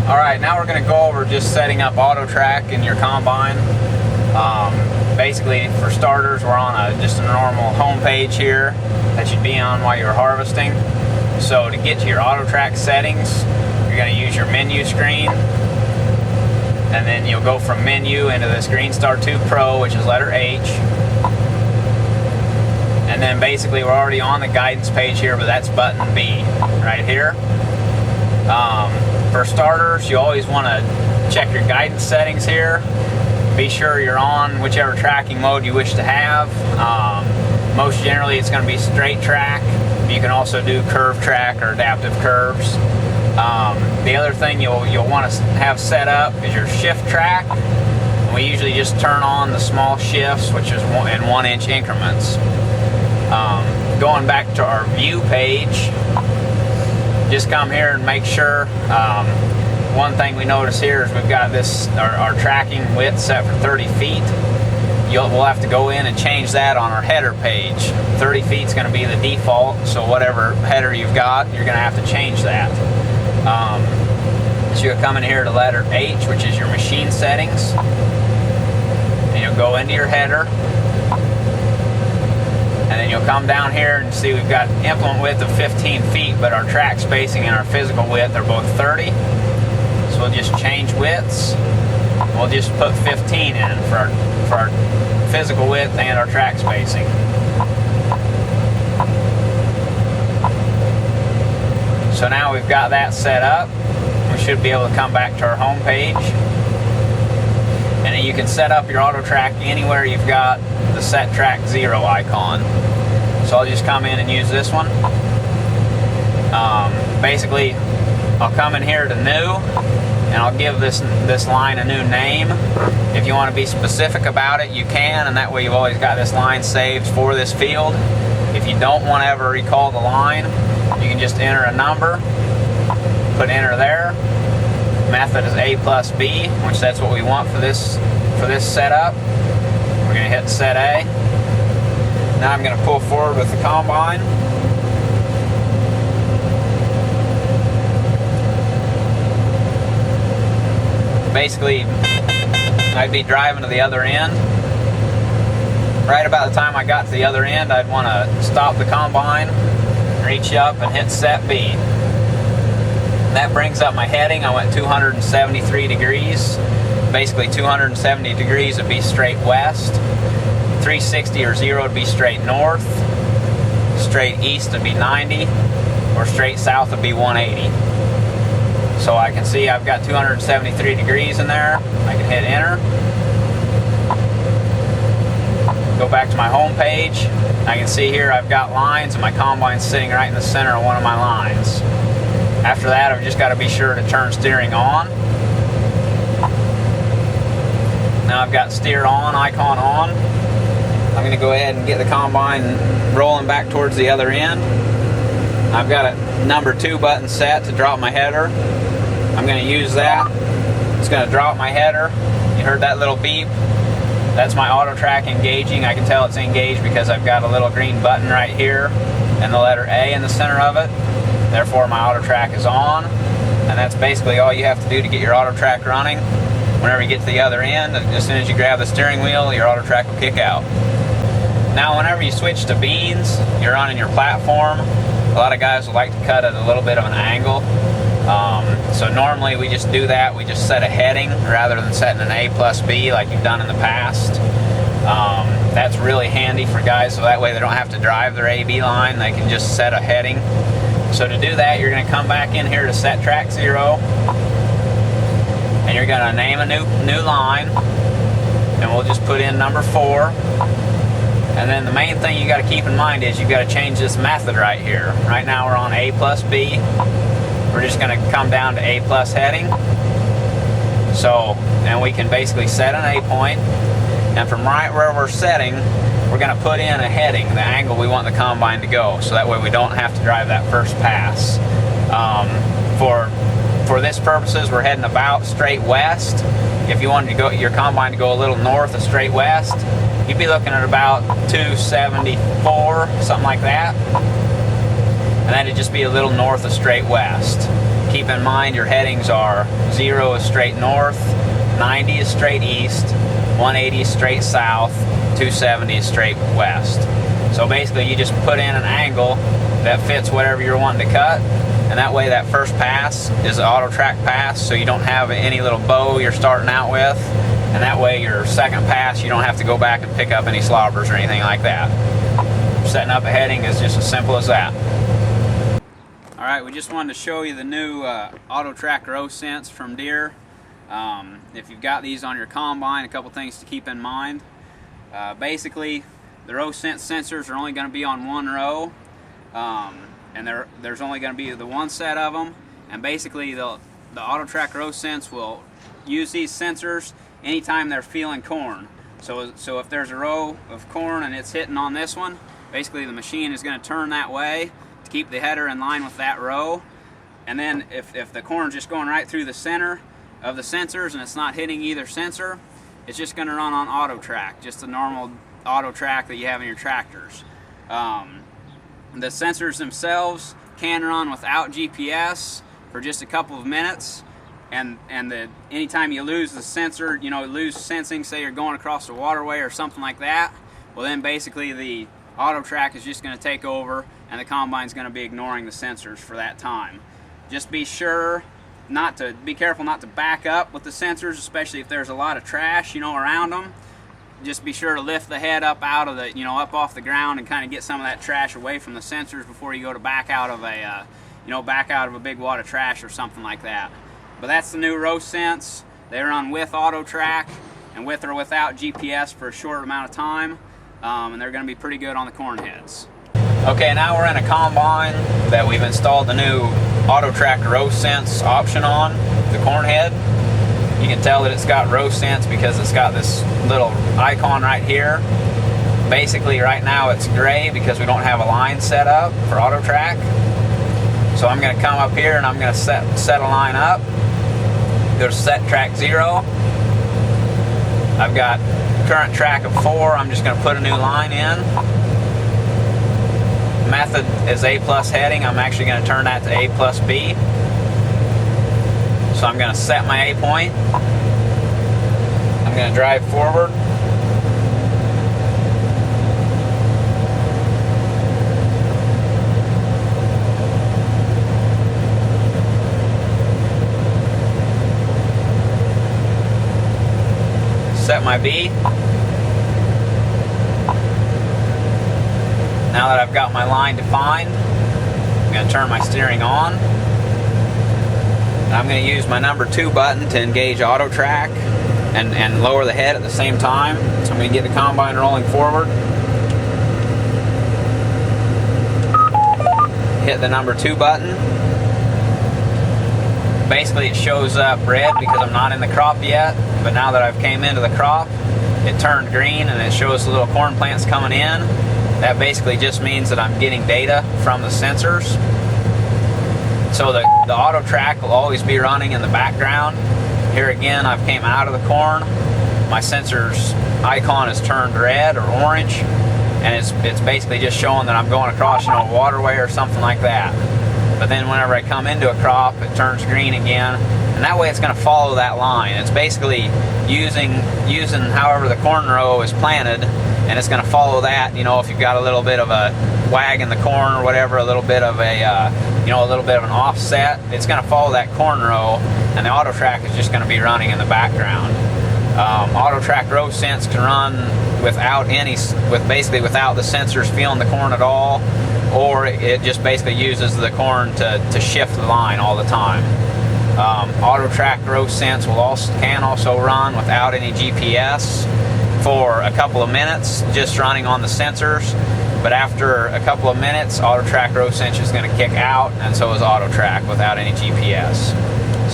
Alright, now we're going to go over just setting up AutoTrac in your combine. Basically, for starters, we're on just a normal home page here that you'd be on while you're harvesting. So to get to your AutoTrac settings, you're going to use your menu screen, and then you'll go from menu into this Green Star 2 Pro, which is letter H. And then basically we're already on the guidance page here, but that's button B right here. For starters, you always want to check your guidance settings here. Be sure you're on whichever tracking mode you wish to have. Most generally it's going to be straight track. You can also do curve track or adaptive curves. The other thing you'll want to have set up is your shift track. We usually just turn on the small shifts, which is in 1-inch increments. Going back to our view page, just come here and make sure. One thing we notice here is we've got our tracking width set for 30 feet. We'll have to go in and change that on our header page. 30 feet is going to be the default, so whatever header you've got, you're going to have to change that. So you'll come in here to letter H, which is your machine settings, and you'll go into your header, and then you'll come down here and see we've got implement width of 15 feet, but our track spacing and our physical width are both 30. So we'll just change widths. We'll just put 15 in for our physical width and our track spacing. So now we've got that set up. We should be able to come back to our home page. And then you can set up your AutoTrac anywhere you've got the Set Track 0 icon. So I'll just come in and use this one. Basically, I'll come in here to new, and I'll give this line a new name. If you want to be specific about it, you can, and that way you've always got this line saved for this field. If you don't want to ever recall the line, you can just enter a number, put enter there. Method is A plus B, which that's what we want for this setup. We're going to hit set A. Now I'm going to pull forward with the combine. Basically, I'd be driving to the other end. Right about the time I got to the other end, I'd want to stop the combine, reach up and hit set B. That brings up my heading. I went 273 degrees. Basically 270 degrees would be straight west. 360 or 0 would be straight north. Straight east would be 90. Or straight south would be 180. So I can see I've got 273 degrees in there. I can hit enter. Go back to my home page. I can see here I've got lines and my combine's sitting right in the center of one of my lines. After that, I've just got to be sure to turn steering on. Now I've got steer on, icon on. I'm going to go ahead and get the combine rolling back towards the other end. I've got a number 2 button set to drop my header. I'm going to use that. It's going to drop my header. You heard that little beep? That's my AutoTrac engaging. I can tell it's engaged because I've got a little green button right here and the letter A in the center of it. Therefore my AutoTrac is on. And that's basically all you have to do to get your AutoTrac running. Whenever you get to the other end, as soon as you grab the steering wheel, your AutoTrac will kick out. Now whenever you switch to beans, you're running your platform. A lot of guys would like to cut at a little bit of an angle. So normally we just do that. We just set a heading rather than setting an A plus B like you've done in the past. That's really handy for guys, so that way they don't have to drive their AB line. They can just set a heading. So to do that, you're going to come back in here to Set Track 0. And you're going to name a new line. And we'll just put in number 4. And then the main thing you got to keep in mind is you've got to change this method right here. Right now we're on A plus B. We're just going to come down to A plus heading. So, and we can basically set an A point. And from right where we're setting, we're going to put in a heading, the angle we want the combine to go. So that way we don't have to drive that first pass. For this purposes, we're heading about straight west. If you wanted to go your combine to go a little north of straight west, you'd be looking at about 274, something like that. And that'd just be a little north of straight west. keep in mind your headings are 0 is straight north, 90 is straight east, 180 is straight south, 270 is straight west. So basically you just put in an angle that fits whatever you're wanting to cut, and that way that first pass is an AutoTrac pass, so you don't have any little bow you're starting out with, and that way your second pass you don't have to go back and pick up any slobbers or anything like that. Setting up a heading is just as simple as that. Alright, we just wanted to show you the new AutoTrac RowSense from Deere. If you've got these on your combine, a couple things to keep in mind. Basically, the RowSense sensors are only going to be on one row, and there's only going to be the one set of them. And basically, the AutoTrac RowSense will use these sensors anytime they're feeling corn. So if there's a row of corn and it's hitting on this one, basically the machine is going to turn that way to keep the header in line with that row. And then if the corn's just going right through the center of the sensors and it's not hitting either sensor, it's just going to run on AutoTrac, just the normal AutoTrac that you have in your tractors. The sensors themselves can run without GPS for just a couple of minutes, and anytime you lose the sensor, lose sensing, say you're going across a waterway or something like that, well then basically the AutoTrac is just going to take over and the combine's going to be ignoring the sensors for that time. Just be careful not to back up with the sensors, especially if there's a lot of trash, around them. Just be sure to lift the head up out of the, up off the ground and kind of get some of that trash away from the sensors before you go to back out of a big wad of trash or something like that. But that's the new RowSense. They run with AutoTrac and with or without GPS for a short amount of time, and they're going to be pretty good on the corn heads. Okay, now we're in a combine that we've installed the new AutoTrac RowSense option on, the corn head. You can tell that it's got RowSense because it's got this little icon right here. Basically right now it's gray because we don't have a line set up for AutoTrac. So I'm going to come up here and I'm going to set a line up. Go to set track 0. I've got current track of 4. I'm just going to put a new line in. Method is A+ heading. I'm actually going to turn that to A+B. So I'm going to set my A point. I'm going to drive forward. Set my B. Now that I've got my line defined, I'm going to turn my steering on. And I'm going to use my number 2 button to engage AutoTrac and lower the head at the same time. So I'm going to get the combine rolling forward. Hit the number 2 button. Basically it shows up red because I'm not in the crop yet, but now that I've came into the crop, it turned green and it shows the little corn plants coming in. That basically just means that I'm getting data from the sensors. So the AutoTrac will always be running in the background. Here again, I've came out of the corn. My sensor's icon is turned red or orange, and it's basically just showing that I'm going across a waterway or something like that. But then whenever I come into a crop, it turns green again, and that way it's going to follow that line. It's basically using however the corn row is planted, and it's going to follow that. If you've got a little bit of a wag in the corn or whatever, a little bit of an offset, it's going to follow that corn row, and the AutoTrac is just going to be running in the background. AutoTrac RowSense can run without the sensors feeling the corn at all, or it just basically uses the corn to shift the line all the time. AutoTrac RowSense can also run without any GPS for a couple of minutes, just running on the sensors. But after a couple of minutes, AutoTrac RowSense is going to kick out, and so is AutoTrac without any GPS.